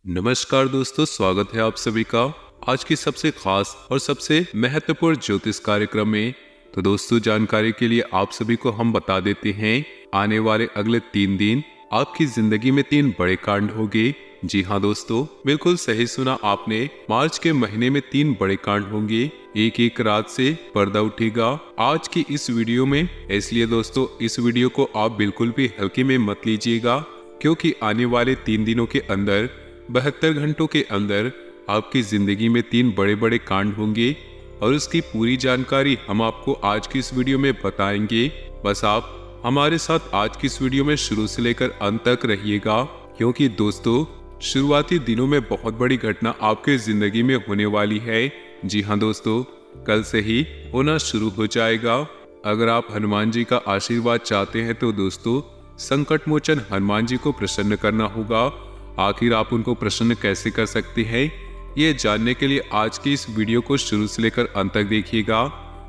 नमस्कार दोस्तों, स्वागत है आप सभी का आज की सबसे खास और सबसे महत्वपूर्ण ज्योतिष कार्यक्रम में। तो दोस्तों, जानकारी के लिए आप सभी को हम बता देते हैं, आने वाले अगले 3 दिन आपकी जिंदगी में 3 बड़े कांड होंगे। जी हाँ दोस्तों, बिल्कुल सही सुना आपने। मार्च के महीने में 3 बड़े कांड होंगे। एक एक रात से पर्दा उठेगा आज की इस वीडियो में। इसलिए दोस्तों, इस वीडियो को आप बिल्कुल भी हल्के में मत लीजिएगा, क्योंकि आने वाले 3 दिनों के अंदर 72 घंटों के अंदर आपकी जिंदगी में 3 बड़े बड़े कांड होंगे और उसकी पूरी जानकारी हम आपको आज की इस वीडियो में बताएंगे। बस आप हमारे साथ आज की इस वीडियो में शुरू से लेकर अंत तक रहिएगा, क्योंकि दोस्तों शुरुआती दिनों में बहुत बड़ी घटना आपके जिंदगी में होने वाली है। जी हाँ दोस्तों, कल से ही होना शुरू हो जाएगा। अगर आप हनुमान जी का आशीर्वाद चाहते हैं तो दोस्तों संकट मोचन हनुमान जी को प्रसन्न करना होगा। आखिर आप उनको प्रसन्न कैसे कर सकते हैं, ये जानने के लिए आज की इस वीडियो को शुरू से लेकर अंत तक देखिएगा,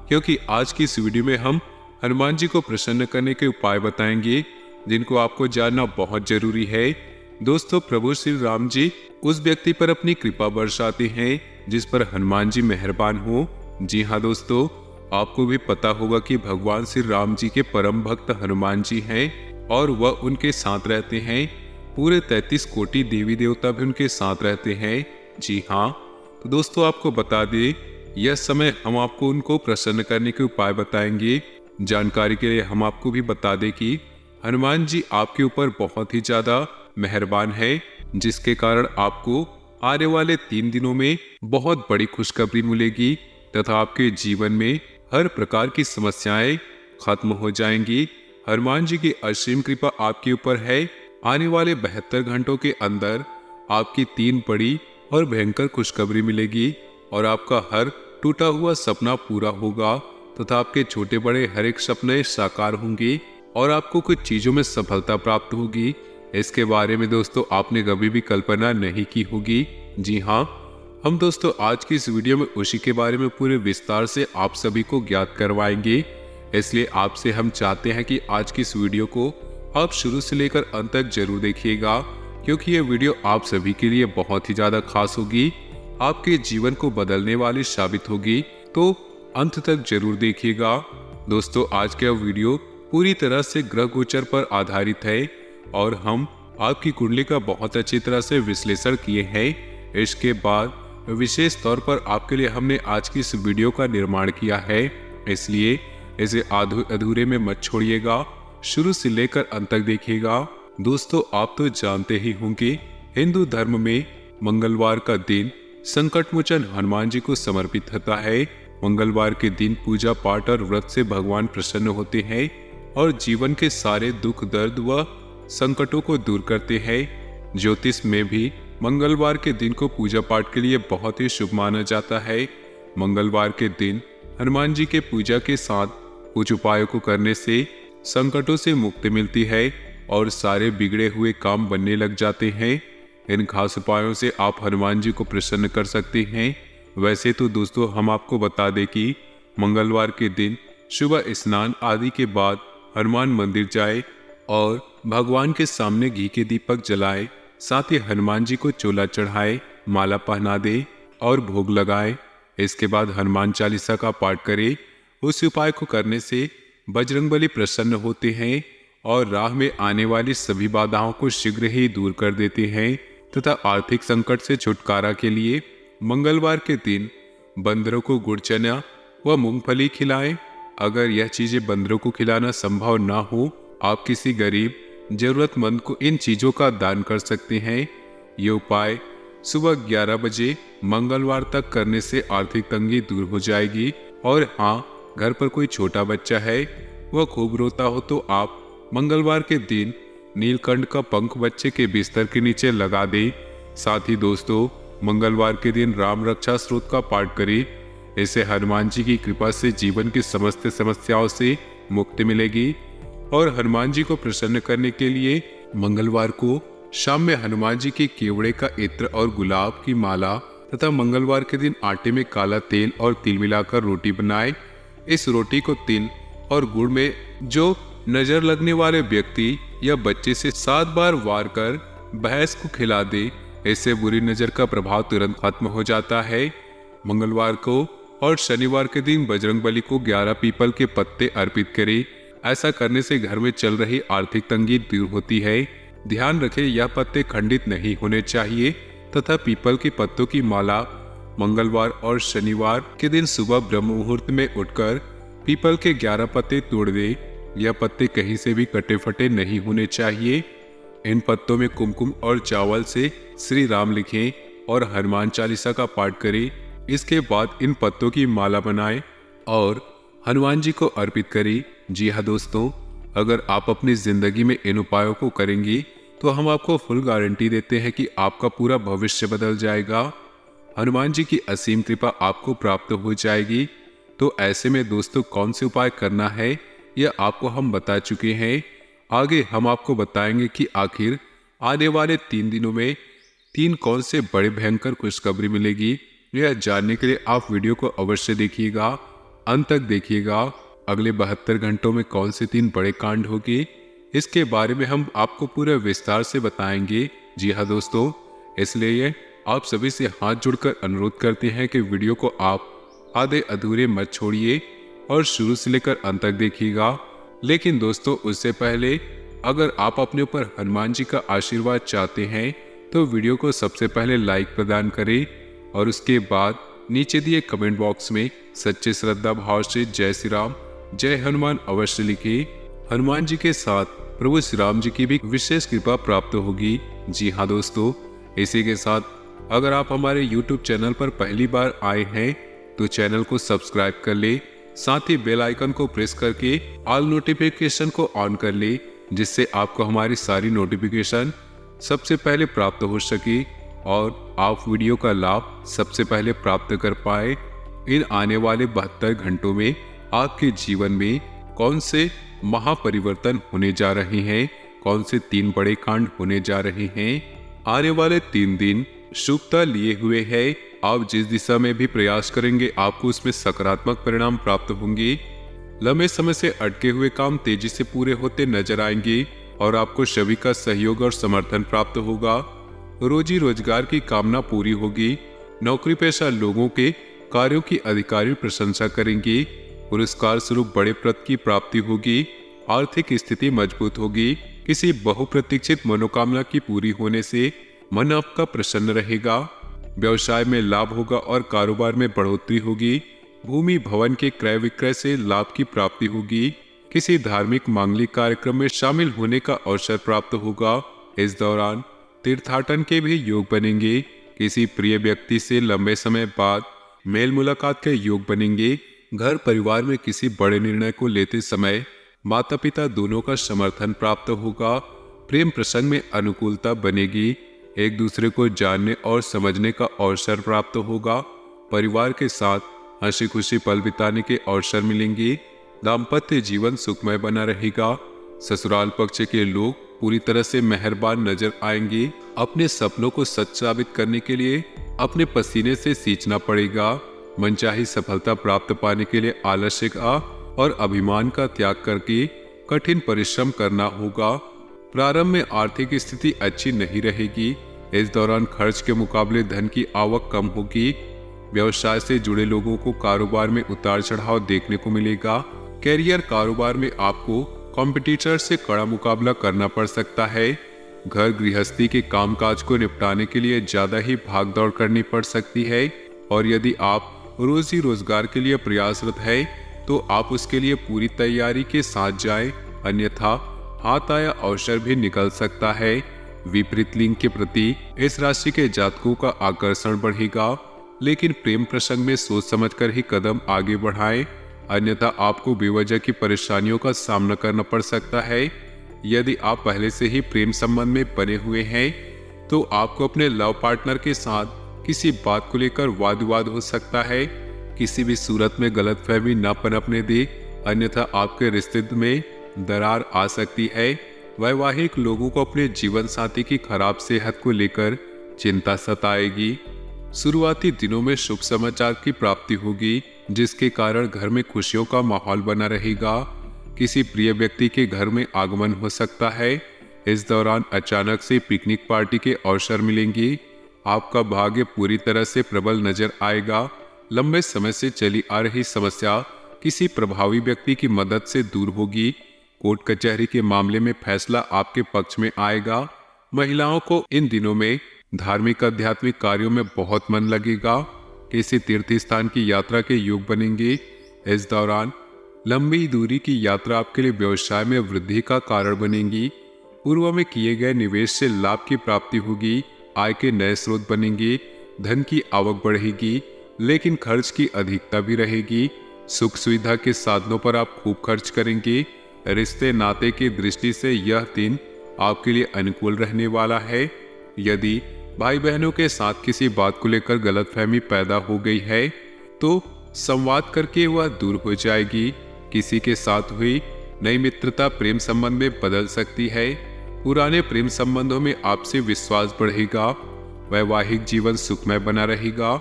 क्योंकि आज की इस वीडियो में हम हनुमान जी को प्रसन्न करने के उपाय बताएंगे, जिनको आपको जानना बहुत जरूरी है। दोस्तों, प्रभु श्री राम जी उस व्यक्ति पर अपनी कृपा बरसाते हैं जिस पर हनुमान जी मेहरबान हो। जी हाँ दोस्तों, आपको भी पता होगा कि भगवान श्री राम जी के परम भक्त हनुमान जी हैं और वह उनके साथ रहते हैं। पूरे 33 कोटि देवी देवता भी उनके साथ रहते हैं। जी हाँ, तो दोस्तों आपको बता दें, यह समय हम आपको उनको प्रसन्न करने के उपाय बताएंगे। जानकारी के लिए हम आपको भी बता दें कि हनुमान जी आपके ऊपर बहुत ही ज्यादा मेहरबान है, जिसके कारण आपको आने वाले 3 दिनों में बहुत बड़ी खुशखबरी मिलेगी तथा आपके जीवन में हर प्रकार की समस्याएं खत्म हो जाएंगी। हनुमान जी की असीम कृपा आपके ऊपर है। आने वाले 72 घंटों के अंदर आपकी 3 बड़ी और भयंकर खुशखबरी मिलेगी और आपका हर टूटा हुआ सपना पूरा होगा तथा आपके छोटे बड़े हर एक सपने साकार होंगे और आपको कुछ चीजों में सफलता प्राप्त होगी। इसके बारे में दोस्तों आपने कभी भी कल्पना नहीं की होगी। जी हाँ, हम दोस्तों आज की इस वीडियो में उसी के बारे में पूरे विस्तार से आप सभी को ज्ञात करवाएंगे। इसलिए आपसे हम चाहते हैं कि आज की इस वीडियो को आप शुरू से लेकर अंत तक जरूर देखिएगा, क्योंकि ये वीडियो आप सभी के लिए बहुत ही ज्यादा खास होगी, आपके जीवन को बदलने वाली साबित होगी। तो अंत तक जरूर देखिएगा। दोस्तों, आज का वीडियो पूरी तरह से ग्रह गोचर पर आधारित है और हम आपकी कुंडली का बहुत अच्छी तरह से विश्लेषण किए हैं। इसके बाद विशेष तौर पर आपके लिए हमने आज की इस वीडियो का निर्माण किया है, इसलिए इसे अधूरे में मत छोड़िएगा, शुरू से लेकर अंत तक देखिएगा। दोस्तों, आप तो जानते ही होंगे, हिंदू धर्म में मंगलवार का दिन संकट मोचन हनुमान जी को समर्पित होता है। मंगलवार के दिन पूजा पाठ और व्रत से भगवान प्रसन्न होते हैं और जीवन के सारे दुख दर्द व संकटों को दूर करते हैं। ज्योतिष में भी मंगलवार के दिन को पूजा पाठ के लिए बहुत ही शुभ माना जाता है। मंगलवार के दिन हनुमान जी के पूजा के साथ कुछ उपायों को करने से संकटों से मुक्ति मिलती है और सारे बिगड़े हुए काम बनने लग जाते हैं। इन खास उपायों से आप हनुमान जी को प्रसन्न कर सकते हैं। वैसे तो दोस्तों हम आपको बता दें कि मंगलवार के दिन सुबह स्नान आदि के बाद हनुमान मंदिर जाए और भगवान के सामने घी के दीपक जलाए, साथ ही हनुमान जी को चोला चढ़ाए, माला पहना दे और भोग लगाए। इसके बाद हनुमान चालीसा का पाठ करे। उस उपाय को करने से बजरंगबली प्रसन्न होते हैं और राह में आने वाली सभी बाधाओं को शीघ्र ही दूर कर देते हैं तथा आर्थिक संकट से छुटकारा के लिए मंगलवार के दिन बंदरों को गुड़ चना व मूंगफली खिलाएं। अगर यह चीजें बंदरों को खिलाना संभव ना हो, आप किसी गरीब जरूरतमंद को इन चीजों का दान कर सकते हैं। ये उपाय सुबह 11 बजे मंगलवार तक करने से आर्थिक तंगी दूर हो जाएगी। और हाँ, घर पर कोई छोटा बच्चा है वह खूब रोता हो तो आप मंगलवार के दिन नीलकंठ का पंख बच्चे के बिस्तर के नीचे लगा दे। साथ ही दोस्तों मंगलवार के दिन राम रक्षा स्तोत्र का पाठ करें। इससे हनुमान जी की कृपा से जीवन की समस्त समस्याओं से मुक्ति मिलेगी। और हनुमान जी को प्रसन्न करने के लिए मंगलवार को शाम में हनुमान जी के केवड़े का इत्र और गुलाब की माला तथा मंगलवार के दिन आटे में काला तेल और तिल मिलाकर रोटी बनाएं। इस रोटी को तिल और गुड़ में जो नजर लगने वाले व्यक्ति या बच्चे से 7 बार वार कर भैंस को खिला दे इससे बुरी नजर का प्रभाव तुरंत खत्म हो जाता है। मंगलवार को और शनिवार के दिन बजरंगबली को 11 पीपल के पत्ते अर्पित करें। ऐसा करने से घर में चल रही आर्थिक तंगी दूर होती है। ध्यान रखें, यह पत्ते खंडित नहीं होने चाहिए तथा पीपल के पत्तों की माला मंगलवार और शनिवार के दिन सुबह ब्रह्म मुहूर्त में उठकर पीपल के 11 पत्ते तोड़ दे। यह पत्ते कहीं से भी कटे फटे नहीं होने चाहिए। इन पत्तों में कुमकुम और चावल से श्री राम लिखें और हनुमान चालीसा का पाठ करें। इसके बाद इन पत्तों की माला बनाएं और हनुमान जी को अर्पित करें। जी हाँ दोस्तों, अगर आप अपनी जिंदगी में इन उपायों को करेंगे तो हम आपको फुल गारंटी देते हैं कि आपका पूरा भविष्य बदल जाएगा। हनुमान जी की असीम कृपा आपको प्राप्त हो जाएगी। तो ऐसे में दोस्तों कौन से उपाय करना है यह आपको हम बता चुके हैं। आगे हम आपको बताएंगे कि आखिर आने वाले 3 दिनों में 3 कौन से बड़े भयंकर खुशखबरी मिलेगी। यह जानने के लिए आप वीडियो को अवश्य देखिएगा, अंत तक देखिएगा। अगले 72 घंटों में कौन से 3 बड़े कांड होंगे, इसके बारे में हम आपको पूरे विस्तार से बताएंगे। जी हाँ दोस्तों, इसलिए आप सभी से हाथ जोड़कर अनुरोध करते हैं कि वीडियो को आप आधे अधूरे मत छोड़िए और शुरू से लेकर अंत तक देखिएगा। लेकिन दोस्तों उससे पहले अगर आप अपने ऊपर हनुमान जी का आशीर्वाद चाहते हैं तो वीडियो को सबसे पहले लाइक प्रदान करें और उसके बाद नीचे दिए कमेंट बॉक्स में सच्चे श्रद्धा भाव से जय श्री राम, जय हनुमान अवश्य लिखें। हनुमान जी के साथ प्रभु श्री राम जी की भी विशेष कृपा प्राप्त होगी। जी हाँ दोस्तों, इसी के साथ अगर आप हमारे YouTube चैनल पर पहली बार आए हैं तो चैनल को सब्सक्राइब कर ले, साथ ही बेल आइकन को प्रेस करके ऑल नोटिफिकेशन को ऑन कर ले, जिससे आपको हमारी सारी नोटिफिकेशन सबसे पहले प्राप्त हो सके और आप वीडियो का लाभ सबसे पहले प्राप्त कर पाए। इन आने वाले 72 घंटों में आपके जीवन में कौन से महापरिवर्तन होने जा रहे हैं, कौन से 3 बड़े कांड होने जा रहे हैं। आने वाले 3 दिन शुभता लिए हुए है। आप जिस दिशा में भी प्रयास करेंगे आपको उसमें सकारात्मक परिणाम प्राप्त होंगे। लंबे समय से अटके हुए काम तेजी से पूरे होते नजर आएंगे और आपको सभी का सहयोग और समर्थन प्राप्त होगा। रोजी रोजगार की कामना पूरी होगी। नौकरी पेशा लोगों के कार्यों की अधिकारी प्रशंसा करेंगे। पुरस्कार स्वरूप बड़े पद की प्राप्ति होगी। आर्थिक स्थिति मजबूत होगी। किसी बहुप्रतीक्षित मनोकामना की पूरी होने से मन आपका प्रसन्न रहेगा। व्यवसाय में लाभ होगा और कारोबार में बढ़ोतरी होगी। भूमि भवन के क्रय विक्रय से लाभ की प्राप्ति होगी। किसी धार्मिक मांगलिक कार्यक्रम में शामिल होने का अवसर प्राप्त होगा। इस दौरान तीर्थाटन के भी योग बनेंगे। किसी प्रिय व्यक्ति से लंबे समय बाद मेल मुलाकात के योग बनेंगे। घर परिवार में किसी बड़े निर्णय को लेते समय माता पिता दोनों का समर्थन प्राप्त होगा। प्रेम प्रसंग में अनुकूलता बनेगी। एक दूसरे को जानने और समझने का अवसर प्राप्त होगा। परिवार के साथ हंसी खुशी पल बिताने के अवसर मिलेंगे। दाम्पत्य जीवन सुखमय बना रहेगा। ससुराल पक्ष के लोग पूरी तरह से मेहरबान नजर आएंगे। अपने सपनों को सच साबित करने के लिए अपने पसीने से सींचना पड़ेगा। मनचाही सफलता प्राप्त पाने के लिए आलस्य का और अभिमान का त्याग करके कठिन परिश्रम करना होगा। प्रारंभ में आर्थिक स्थिति अच्छी नहीं रहेगी। इस दौरान खर्च के मुकाबले धन की आवक कम होगी। व्यवसाय से जुड़े लोगों को कारोबार में उतार चढ़ाव देखने को मिलेगा। कैरियर कारोबार में आपको कॉम्पिटिटर से कड़ा मुकाबला करना पड़ सकता है। घर गृहस्थी के कामकाज को निपटाने के लिए ज्यादा ही भागदौड़ करनी पड़ सकती है और यदि आप रोजी रोजगार के लिए प्रयासरत है तो आप उसके लिए पूरी तैयारी के साथ जाएं, अन्यथा हाथ आया अवसर भी निकल सकता है। विपरीत लिंग के प्रति इस राशि के जातकों का आकर्षण बढ़ेगा, लेकिन प्रेम प्रसंग में सोच समझकर ही कदम आगे बढ़ाएं, अन्यथा आपको बेवजह की परेशानियों का सामना करना पड़ सकता है। यदि आप पहले से ही प्रेम संबंध में बने हुए हैं तो आपको अपने लव पार्टनर के साथ किसी बात को लेकर वाद विवाद हो सकता है। किसी भी सूरत में गलतफहमी न पनपने दे, अन्यथा आपके रिश्ते में दरार आ सकती है। वैवाहिक लोगों को अपने जीवन साथी की खराब सेहत को लेकर चिंता सताएगी। शुरुआती दिनों में शुभ समाचार की प्राप्ति होगी, जिसके कारण घर में खुशियों का माहौल बना रहेगा। किसी प्रिय व्यक्ति के घर में आगमन हो सकता है। इस दौरान अचानक से पिकनिक पार्टी के अवसर मिलेंगे। आपका भाग्य पूरी तरह से प्रबल नजर आएगा। लंबे समय से चली आ रही समस्या किसी प्रभावी व्यक्ति की मदद से दूर होगी। कोर्ट कचहरी के मामले में फैसला आपके पक्ष में आएगा। महिलाओं को इन दिनों में धार्मिक आध्यात्मिक कार्यों में बहुत मन लगेगा। किसी तीर्थ स्थान की यात्रा के योग बनेंगे। इस दौरान लंबी दूरी की यात्रा आपके लिए व्यवसाय में वृद्धि का कारण बनेगी। पूर्व में किए गए निवेश से लाभ की प्राप्ति होगी। आय के नए स्रोत बनेंगे। धन की आवक बढ़ेगी, लेकिन खर्च की अधिकता भी रहेगी। सुख सुविधा के साधनों पर आप खूब खर्च करेंगे। रिश्ते नाते की दृष्टि से यह दिन आपके लिए अनुकूल रहने वाला है। यदि भाई बहनों के साथ किसी बात को लेकर गलतफहमी पैदा हो गई है तो संवाद करके वह दूर हो जाएगी। किसी के साथ हुई नई मित्रता प्रेम संबंध में बदल सकती है। पुराने प्रेम संबंधों में आपसे विश्वास बढ़ेगा। वैवाहिक जीवन सुखमय बना रहेगा।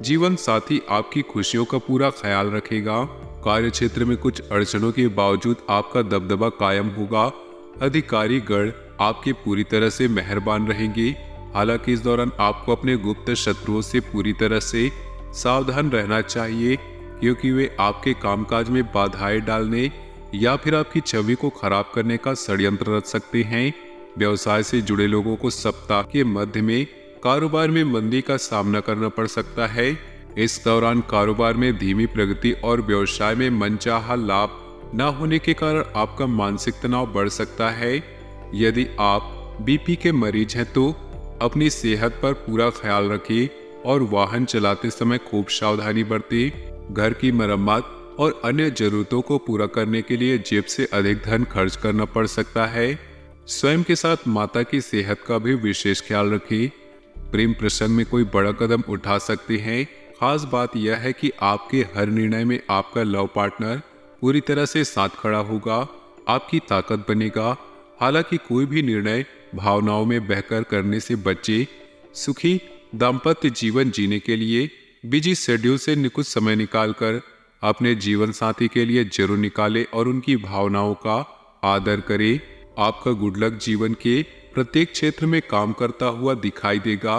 जीवन साथी आपकी खुशियों का पूरा ख्याल रखेगा। कार्य क्षेत्र में कुछ अड़चनों के बावजूद आपका दबदबा कायम होगा। अधिकारी गण आपके पूरी तरह से मेहरबान रहेंगे। हालांकि इस दौरान आपको अपने गुप्त शत्रुओं से पूरी तरह से सावधान रहना चाहिए, क्योंकि वे आपके कामकाज में बाधाएं डालने या फिर आपकी छवि को खराब करने का षड्यंत्र रच सकते हैं। व्यवसाय से जुड़े लोगों को सप्ताह के मध्य में कारोबार में मंदी का सामना करना पड़ सकता है। इस दौरान कारोबार में धीमी प्रगति और व्यवसाय में मनचाहा लाभ न होने के कारण आपका मानसिक तनाव बढ़ सकता है। यदि आप बीपी के मरीज हैं तो अपनी सेहत पर पूरा ख्याल रखें और वाहन चलाते समय खूब सावधानी बरतें। घर की मरम्मत और अन्य जरूरतों को पूरा करने के लिए जेब से अधिक धन खर्च करना पड़ सकता है। स्वयं के साथ माता की सेहत का भी विशेष ख्याल रखें। प्रेम प्रसंग में कोई बड़ा कदम उठा सकते हैं। खास बात यह है कि आपके हर निर्णय में आपका लव पार्टनर पूरी तरह से साथ खड़ा होगा, आपकी ताकत बनेगा। हालांकि कोई भी निर्णय भावनाओं में बहकर करने से बचे। सुखी दाम्पत्य जीवन जीने के लिए बिजी शेड्यूल से कुछ समय निकालकर अपने जीवन साथी के लिए जरूर निकालें और उनकी भावनाओं का आदर करें। आपका गुड लक जीवन के प्रत्येक क्षेत्र में काम करता हुआ दिखाई देगा।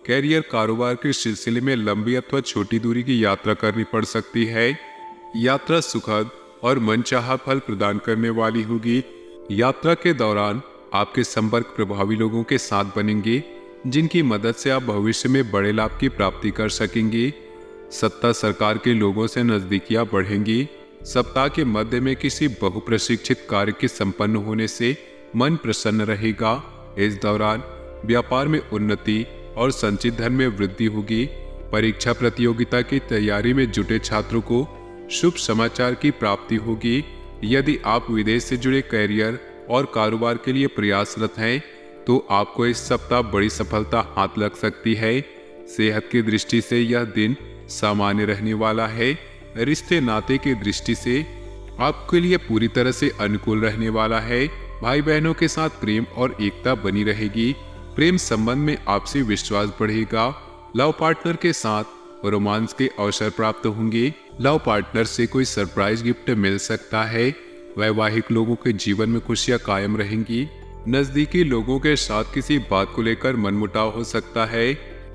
कैरियर कारोबार के सिलसिले में लंबी अथवा छोटी दूरी की यात्रा करनी पड़ सकती है। यात्रा सुखद और मनचाहा फल प्रदान करने वाली होगी। यात्रा के दौरान आपके संपर्क प्रभावी लोगों के साथ बनेंगे, जिनकी मदद से आप भविष्य में बड़े लाभ की प्राप्ति कर सकेंगे। सत्ता सरकार के लोगों से नजदीकियां बढ़ेंगी। सप्ताह के मध्य में किसी बहुप्रशिक्षित कार्य के संपन्न होने से मन प्रसन्न रहेगा। इस दौरान व्यापार में उन्नति और संचित धन में वृद्धि होगी। परीक्षा प्रतियोगिता की तैयारी में जुटे छात्रों को शुभ समाचार की प्राप्ति होगी। यदि आप विदेश से जुड़े कैरियर और कारोबार के लिए प्रयासरत हैं तो आपको इस सप्ताह बड़ी सफलता हाथ लग सकती है। सेहत की दृष्टि से यह दिन सामान्य रहने वाला है। रिश्ते नाते की दृष्टि से आपके लिए पूरी तरह से अनुकूल रहने वाला है। भाई बहनों के साथ प्रेम और एकता बनी रहेगी। प्रेम संबंध में आपसी विश्वास बढ़ेगा। लव पार्टनर के साथ रोमांस के अवसर प्राप्त होंगे। लव पार्टनर से कोई सरप्राइज गिफ्ट मिल सकता है। वैवाहिक लोगों के जीवन में खुशियां कायम रहेंगी। नजदीकी लोगों के साथ किसी बात को लेकर मनमुटाव हो सकता है।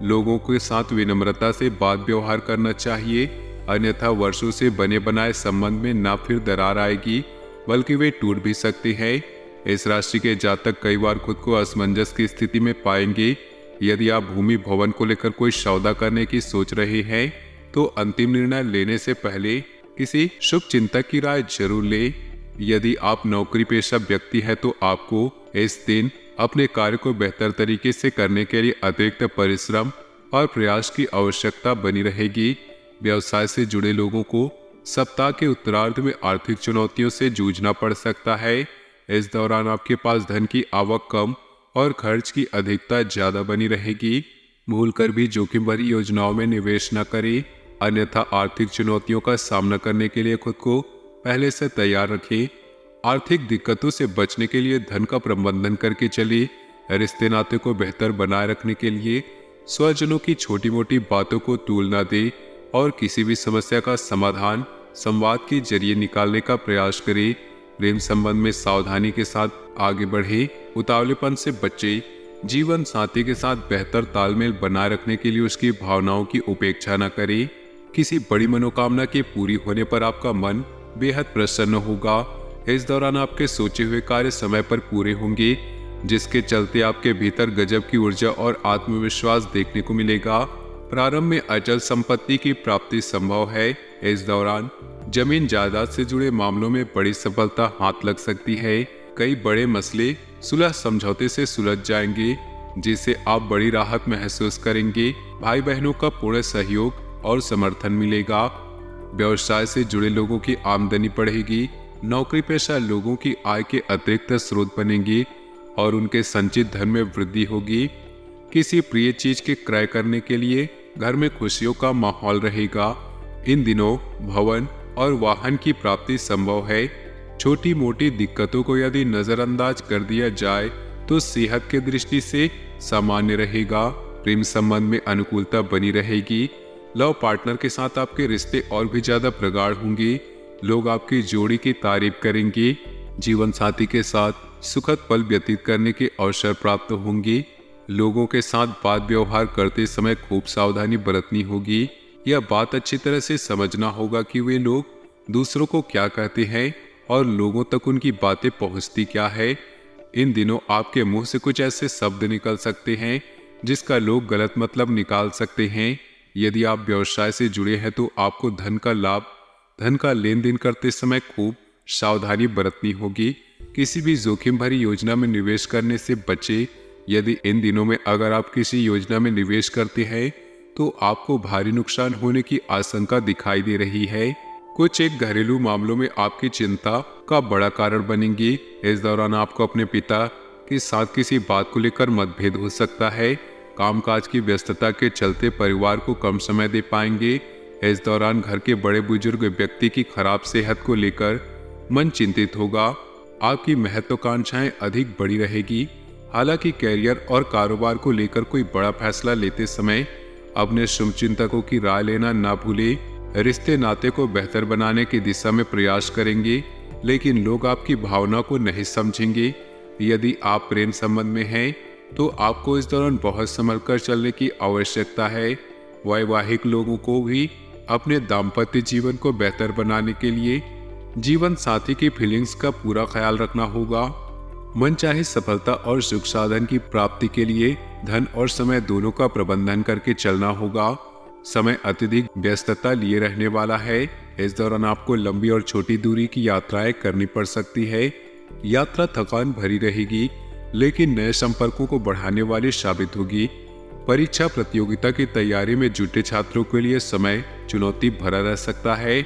लोगों के साथ विनम्रता से बात व्यवहार करना चाहिए, अन्यथा वर्षों से बने बनाए संबंध में ना फिर दरार आएगी बल्कि वे टूट भी सकते हैं। इस राशि के जातक कई बार खुद को असमंजस की स्थिति में पाएंगे। यदि आप भूमि भवन को लेकर कोई सौदा करने की सोच रहे हैं तो अंतिम निर्णय लेने से पहले किसी शुभ चिंतक की राय जरूर ले। यदि आप नौकरी पेशा व्यक्ति हैं तो आपको इस दिन अपने कार्य को बेहतर तरीके से करने के लिए अतिरिक्त परिश्रम और प्रयास की आवश्यकता बनी रहेगी। व्यवसाय से जुड़े लोगों को सप्ताह के उत्तरार्ध में आर्थिक चुनौतियों से जूझना पड़ सकता है। इस दौरान आपके पास धन की आवक कम और खर्च की अधिकता ज्यादा बनी रहेगी। भूलकर भी जोखिम भरी योजनाओं में निवेश न करें, अन्यथा आर्थिक चुनौतियों का सामना करने के लिए खुद को पहले से तैयार रखें। आर्थिक दिक्कतों से बचने के लिए धन का प्रबंधन करके चलिए। रिश्ते नाते को बेहतर बनाए रखने के लिए स्वजनों की छोटी मोटी बातों को तूल न दे और किसी भी समस्या का समाधान संवाद के जरिए निकालने का प्रयास करें। प्रेम संबंध में सावधानी के साथ आगे बढ़े, उतावलेपन से बचे। जीवन साथी के साथ बेहतर तालमेल बनाए रखने के लिए उसकी भावनाओं की उपेक्षा न करें। किसी बड़ी मनोकामना के पूरी होने पर आपका मन बेहद प्रसन्न होगा। इस दौरान आपके सोचे हुए कार्य समय पर पूरे होंगे, जिसके चलते आपके भीतर गजब की ऊर्जा और आत्मविश्वास देखने को मिलेगा। प्रारंभ में अचल संपत्ति की प्राप्ति संभव है। इस दौरान जमीन जायदाद से जुड़े मामलों में बड़ी सफलता हाथ लग सकती है। कई बड़े मसले सुलह समझौते से सुलझ जाएंगे, जिससे आप बड़ी राहत महसूस करेंगे। भाई बहनों का पूर्ण सहयोग और समर्थन मिलेगा। व्यवसाय से जुड़े लोगों की आमदनी बढ़ेगी। नौकरी पेशा लोगों की आय के अतिरिक्त स्रोत बनेंगे और उनके संचित धन में वृद्धि होगी। किसी प्रिय चीज के क्रय करने के लिए घर में खुशियों का माहौल रहेगा। इन दिनों भवन और वाहन की प्राप्ति संभव है। छोटी मोटी दिक्कतों को यदि नजरअंदाज कर दिया जाए तो सेहत के दृष्टि से सामान्य रहेगा। प्रेम संबंध में अनुकूलता बनी रहेगी। लव पार्टनर के साथ आपके रिश्ते और भी ज्यादा प्रगाढ़ होंगे। लोग आपकी जोड़ी की तारीफ करेंगे। जीवन साथी के साथ सुखद पल व्यतीत करने के अवसर प्राप्त होंगे। लोगों के साथ बात व्यवहार करते समय खूब सावधानी बरतनी होगी। यह बात अच्छी तरह से समझना होगा कि वे लोग दूसरों को क्या कहते हैं और लोगों तक उनकी बातें पहुंचती क्या है। इन दिनों आपके मुंह से कुछ ऐसे शब्द निकल सकते हैं जिसका लोग गलत मतलब निकाल सकते हैं। यदि आप व्यवसाय से जुड़े हैं तो आपको धन का लेन देन करते समय खूब सावधानी बरतनी होगी। किसी भी जोखिम भरी योजना में निवेश करने से बचे। यदि इन दिनों में अगर आप किसी योजना में निवेश करते हैं तो आपको भारी नुकसान होने की आशंका दिखाई दे रही है। कुछ एक घरेलू मामलों में आपकी चिंता का बड़ा कारण बनेंगी। इस दौरान आपको अपने पिता के साथ किसी बात को लेकर मतभेद हो सकता है। कामकाज की व्यस्तता के चलते परिवार को कम समय दे पाएंगे। इस दौरान घर के बड़े बुजुर्ग व्यक्ति की खराब सेहत को लेकर मन चिंतित होगा। आपकी महत्वाकांक्षाएं अधिक बड़ी रहेगी। हालांकि कैरियर और कारोबार को लेकर कोई बड़ा फैसला लेते समय अपने शुभचिंतकों की राय लेना ना भूले। रिश्ते नाते को बेहतर बनाने की दिशा में प्रयास करेंगे, लेकिन लोग आपकी भावना को नहीं समझेंगे। यदि आप प्रेम संबंध में हैं तो आपको इस दौरान बहुत संभल कर चलने की आवश्यकता है। वैवाहिक लोगों को भी अपने दाम्पत्य जीवन को बेहतर बनाने के लिए जीवन साथी की फीलिंग्स का पूरा ख्याल रखना होगा। मनचाही सफलता और सुख साधन की प्राप्ति के लिए धन और समय दोनों का प्रबंधन करके चलना होगा। समय अत्यधिक व्यस्तता लिए रहने वाला है। इस दौरान आपको लंबी और छोटी दूरी की यात्राएं करनी पड़ सकती है। यात्रा थकान भरी रहेगी, लेकिन नए संपर्कों को बढ़ाने वाली साबित होगी। परीक्षा प्रतियोगिता की तैयारी में जुटे छात्रों के लिए समय चुनौती भरा रह सकता है।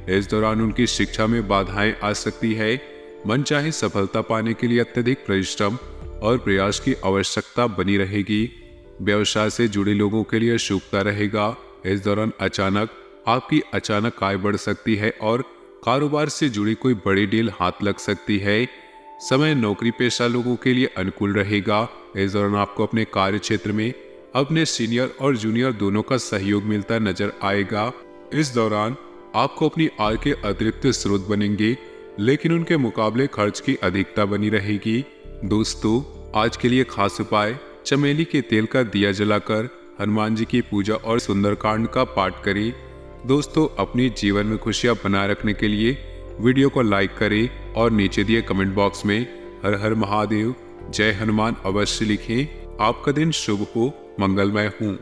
इस दौरान उनकी शिक्षा में बाधाएं आ सकती है। मनचाही सफलता पाने के लिए अत्यधिक परिश्रम और प्रयास की आवश्यकता बनी रहेगी। व्यवसाय से जुड़े लोगों के लिए शुभता रहेगा। इस दौरान आपकी अचानक आय बढ़ सकती है और कारोबार से जुड़ी कोई बड़ी डील हाथ लग सकती है। समय नौकरी पेशा लोगों के लिए अनुकूल रहेगा। इस दौरान आपको अपने कार्य क्षेत्र में अपने सीनियर और जूनियर दोनों का सहयोग मिलता नजर आएगा। इस दौरान आपको अपनी आय के अतिरिक्त स्रोत बनेंगे, लेकिन उनके मुकाबले खर्च की अधिकता बनी रहेगी। दोस्तों, आज के लिए खास उपाय चमेली के तेल का दिया जलाकर हनुमान जी की पूजा और सुंदरकांड का पाठ करें। दोस्तों, अपनी जीवन में खुशियां बनाए रखने के लिए वीडियो को लाइक करें और नीचे दिए कमेंट बॉक्स में हर हर महादेव, जय हनुमान अवश्य लिखें। आपका दिन शुभ हो, मंगलमय हो।